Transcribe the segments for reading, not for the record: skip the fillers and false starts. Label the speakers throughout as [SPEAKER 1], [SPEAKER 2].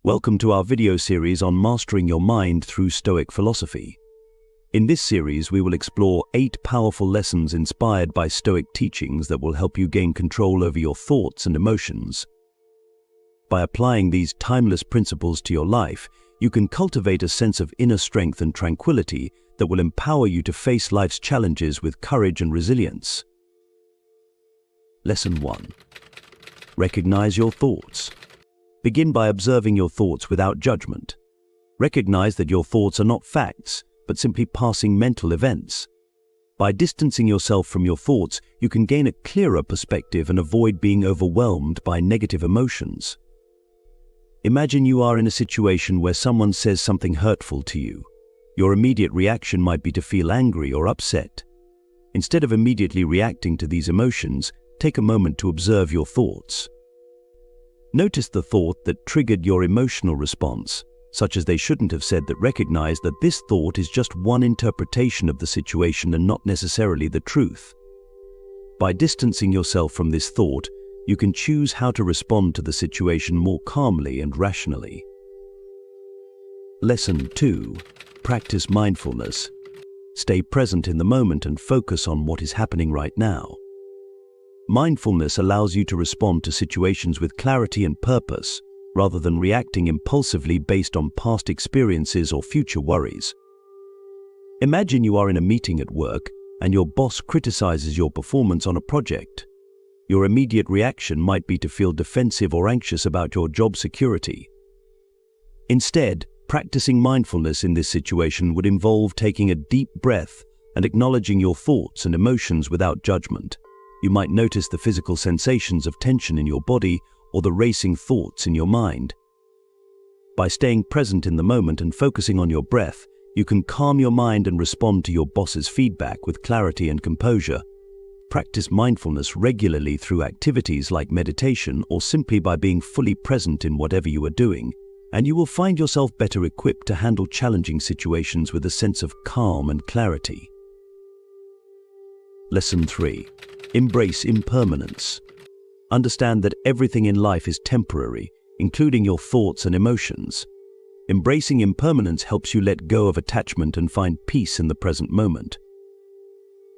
[SPEAKER 1] Welcome to our video series on mastering your mind through Stoic philosophy. In this series, we will explore 8 powerful lessons inspired by Stoic teachings that will help you gain control over your thoughts and emotions. By applying these timeless principles to your life, you can cultivate a sense of inner strength and tranquility that will empower you to face life's challenges with courage and resilience. Lesson 1. Recognize your thoughts. Begin by observing your thoughts without judgment. Recognize that your thoughts are not facts, but simply passing mental events. By distancing yourself from your thoughts, you can gain a clearer perspective and avoid being overwhelmed by negative emotions. Imagine you are in a situation where someone says something hurtful to you. Your immediate reaction might be to feel angry or upset. Instead of immediately reacting to these emotions, take a moment to observe your thoughts. Notice the thought that triggered your emotional response, such as they shouldn't have said that. Recognize that this thought is just one interpretation of the situation and not necessarily the truth. By distancing yourself from this thought, you can choose how to respond to the situation more calmly and rationally. Lesson 2. Practice mindfulness. Stay present in the moment and focus on what is happening right now. Mindfulness allows you to respond to situations with clarity and purpose, rather than reacting impulsively based on past experiences or future worries. Imagine you are in a meeting at work and your boss criticizes your performance on a project. Your immediate reaction might be to feel defensive or anxious about your job security. Instead, practicing mindfulness in this situation would involve taking a deep breath and acknowledging your thoughts and emotions without judgment. You might notice the physical sensations of tension in your body or the racing thoughts in your mind. By staying present in the moment and focusing on your breath, you can calm your mind and respond to your boss's feedback with clarity and composure. Practice mindfulness regularly through activities like meditation or simply by being fully present in whatever you are doing, and you will find yourself better equipped to handle challenging situations with a sense of calm and clarity. Lesson 3. Embrace impermanence. Understand that everything in life is temporary, including your thoughts and emotions. Embracing impermanence helps you let go of attachment and find peace in the present moment.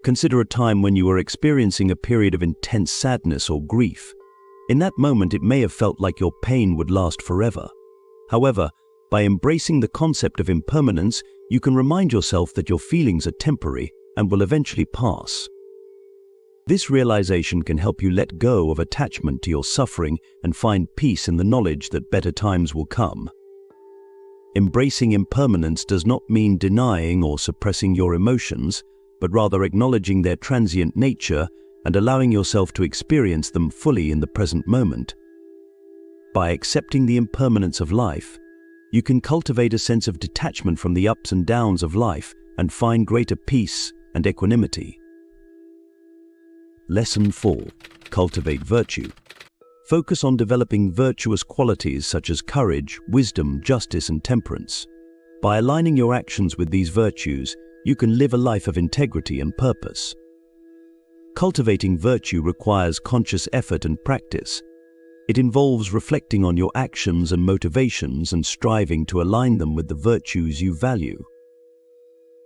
[SPEAKER 1] Consider a time when you were experiencing a period of intense sadness or grief. In that moment, it may have felt like your pain would last forever. However, by embracing the concept of impermanence, you can remind yourself that your feelings are temporary and will eventually pass. This realization can help you let go of attachment to your suffering and find peace in the knowledge that better times will come. Embracing impermanence does not mean denying or suppressing your emotions, but rather acknowledging their transient nature and allowing yourself to experience them fully in the present moment. By accepting the impermanence of life, you can cultivate a sense of detachment from the ups and downs of life and find greater peace and equanimity. Lesson 4. Cultivate virtue. Focus on developing virtuous qualities such as courage, wisdom, justice, and temperance. By aligning your actions with these virtues, you can live a life of integrity and purpose. Cultivating virtue requires conscious effort and practice. It involves reflecting on your actions and motivations and striving to align them with the virtues you value.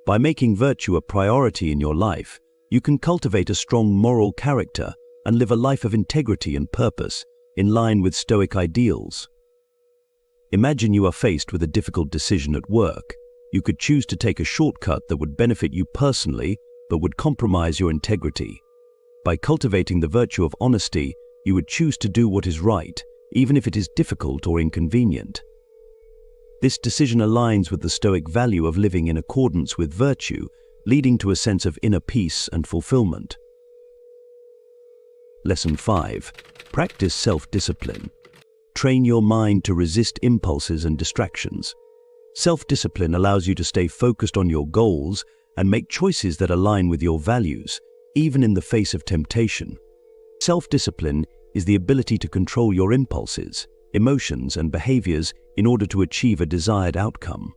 [SPEAKER 1] By making virtue a priority in your life, you can cultivate a strong moral character and live a life of integrity and purpose in line with Stoic ideals. Imagine you are faced with a difficult decision at work. You could choose to take a shortcut that would benefit you personally but would compromise your integrity. By cultivating the virtue of honesty, you would choose to do what is right, even if it is difficult or inconvenient. This decision aligns with the Stoic value of living in accordance with virtue, leading to a sense of inner peace and fulfillment. Lesson 5. Practice self-discipline. Train your mind to resist impulses and distractions. Self-discipline allows you to stay focused on your goals and make choices that align with your values, even in the face of temptation. Self-discipline is the ability to control your impulses, emotions, and behaviors in order to achieve a desired outcome.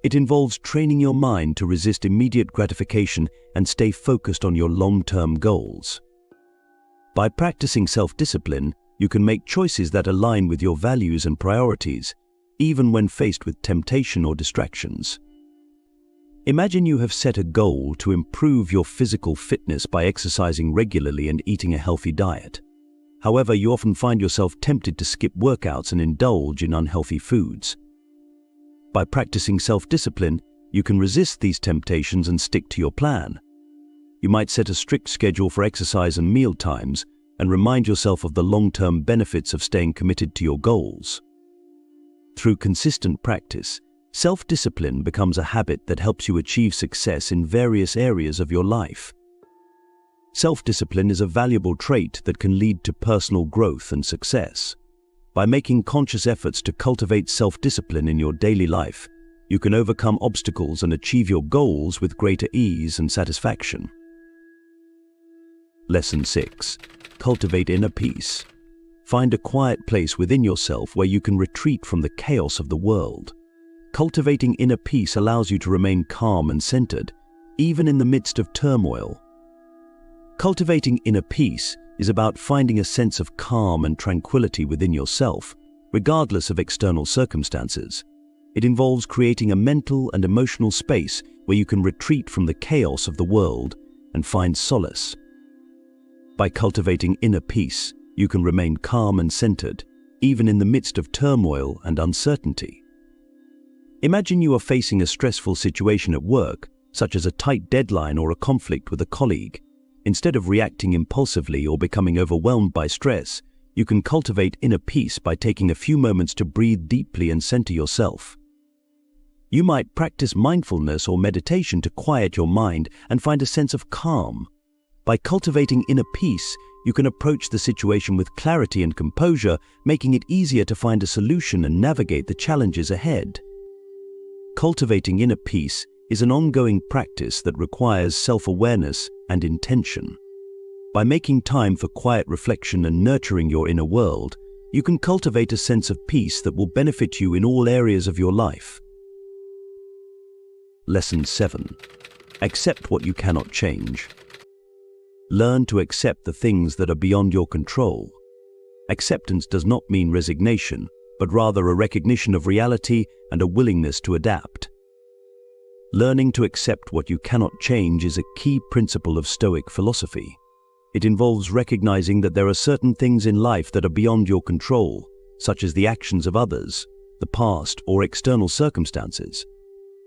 [SPEAKER 1] It involves training your mind to resist immediate gratification and stay focused on your long-term goals. By practicing self-discipline, you can make choices that align with your values and priorities, even when faced with temptation or distractions. Imagine you have set a goal to improve your physical fitness by exercising regularly and eating a healthy diet. However, you often find yourself tempted to skip workouts and indulge in unhealthy foods. By practicing self-discipline, you can resist these temptations and stick to your plan. You might set a strict schedule for exercise and meal times and remind yourself of the long-term benefits of staying committed to your goals. Through consistent practice, self-discipline becomes a habit that helps you achieve success in various areas of your life. Self-discipline is a valuable trait that can lead to personal growth and success. By making conscious efforts to cultivate self-discipline in your daily life, you can overcome obstacles and achieve your goals with greater ease and satisfaction. Lesson 6. Cultivate inner peace. Find a quiet place within yourself where you can retreat from the chaos of the world. Cultivating inner peace allows you to remain calm and centered, even in the midst of turmoil. Cultivating inner peace is about finding a sense of calm and tranquility within yourself, regardless of external circumstances. It involves creating a mental and emotional space where you can retreat from the chaos of the world and find solace. By cultivating inner peace, you can remain calm and centered, even in the midst of turmoil and uncertainty. Imagine you are facing a stressful situation at work, such as a tight deadline or a conflict with a colleague. Instead of reacting impulsively or becoming overwhelmed by stress, you can cultivate inner peace by taking a few moments to breathe deeply and center yourself. You might practice mindfulness or meditation to quiet your mind and find a sense of calm. By cultivating inner peace, you can approach the situation with clarity and composure, making it easier to find a solution and navigate the challenges ahead. Cultivating inner peace is an ongoing practice that requires self-awareness and intention. By making time for quiet reflection and nurturing your inner world, you can cultivate a sense of peace that will benefit you in all areas of your life. Lesson 7. Accept what you cannot change. Learn to accept the things that are beyond your control. Acceptance does not mean resignation, but rather a recognition of reality and a willingness to adapt. Learning to accept what you cannot change is a key principle of Stoic philosophy. It involves recognizing that there are certain things in life that are beyond your control, such as the actions of others, the past, or external circumstances.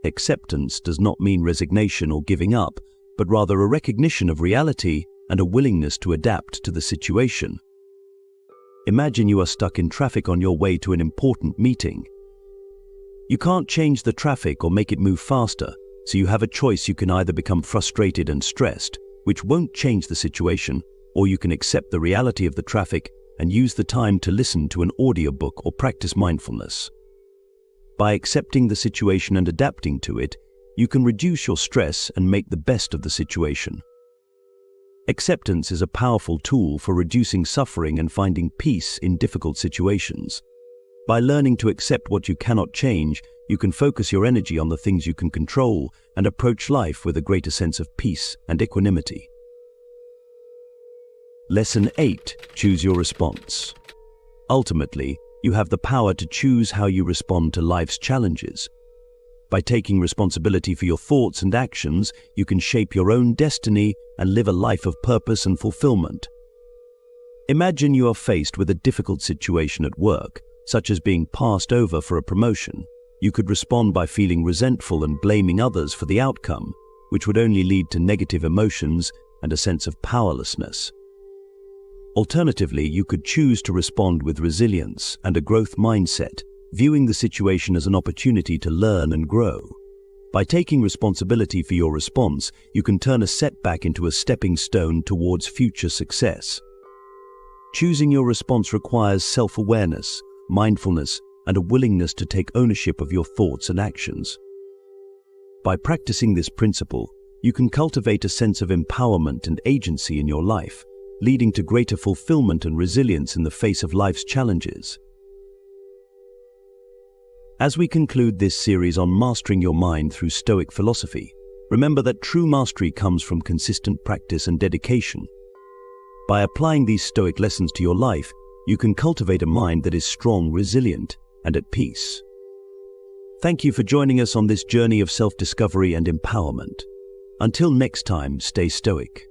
[SPEAKER 1] Acceptance does not mean resignation or giving up, but rather a recognition of reality and a willingness to adapt to the situation. Imagine you are stuck in traffic on your way to an important meeting. You can't change the traffic or make it move faster, so you have a choice. You can either become frustrated and stressed, which won't change the situation, or you can accept the reality of the traffic and use the time to listen to an audiobook or practice mindfulness. By accepting the situation and adapting to it, you can reduce your stress and make the best of the situation. Acceptance is a powerful tool for reducing suffering and finding peace in difficult situations. By learning to accept what you cannot change, you can focus your energy on the things you can control and approach life with a greater sense of peace and equanimity. Lesson 8. Choose your response. Ultimately, you have the power to choose how you respond to life's challenges. By taking responsibility for your thoughts and actions, you can shape your own destiny and live a life of purpose and fulfillment. Imagine you are faced with a difficult situation at work, such as being passed over for a promotion. You could respond by feeling resentful and blaming others for the outcome, which would only lead to negative emotions and a sense of powerlessness. Alternatively, you could choose to respond with resilience and a growth mindset, viewing the situation as an opportunity to learn and grow. By taking responsibility for your response, you can turn a setback into a stepping stone towards future success. Choosing your response requires self-awareness, mindfulness, and a willingness to take ownership of your thoughts and actions. By practicing this principle, you can cultivate a sense of empowerment and agency in your life, leading to greater fulfillment and resilience in the face of life's challenges. As we conclude this series on mastering your mind through Stoic philosophy, remember that true mastery comes from consistent practice and dedication. By applying these Stoic lessons to your life, you can cultivate a mind that is strong, resilient, and at peace. Thank you for joining us on this journey of self-discovery and empowerment. Until next time, stay stoic.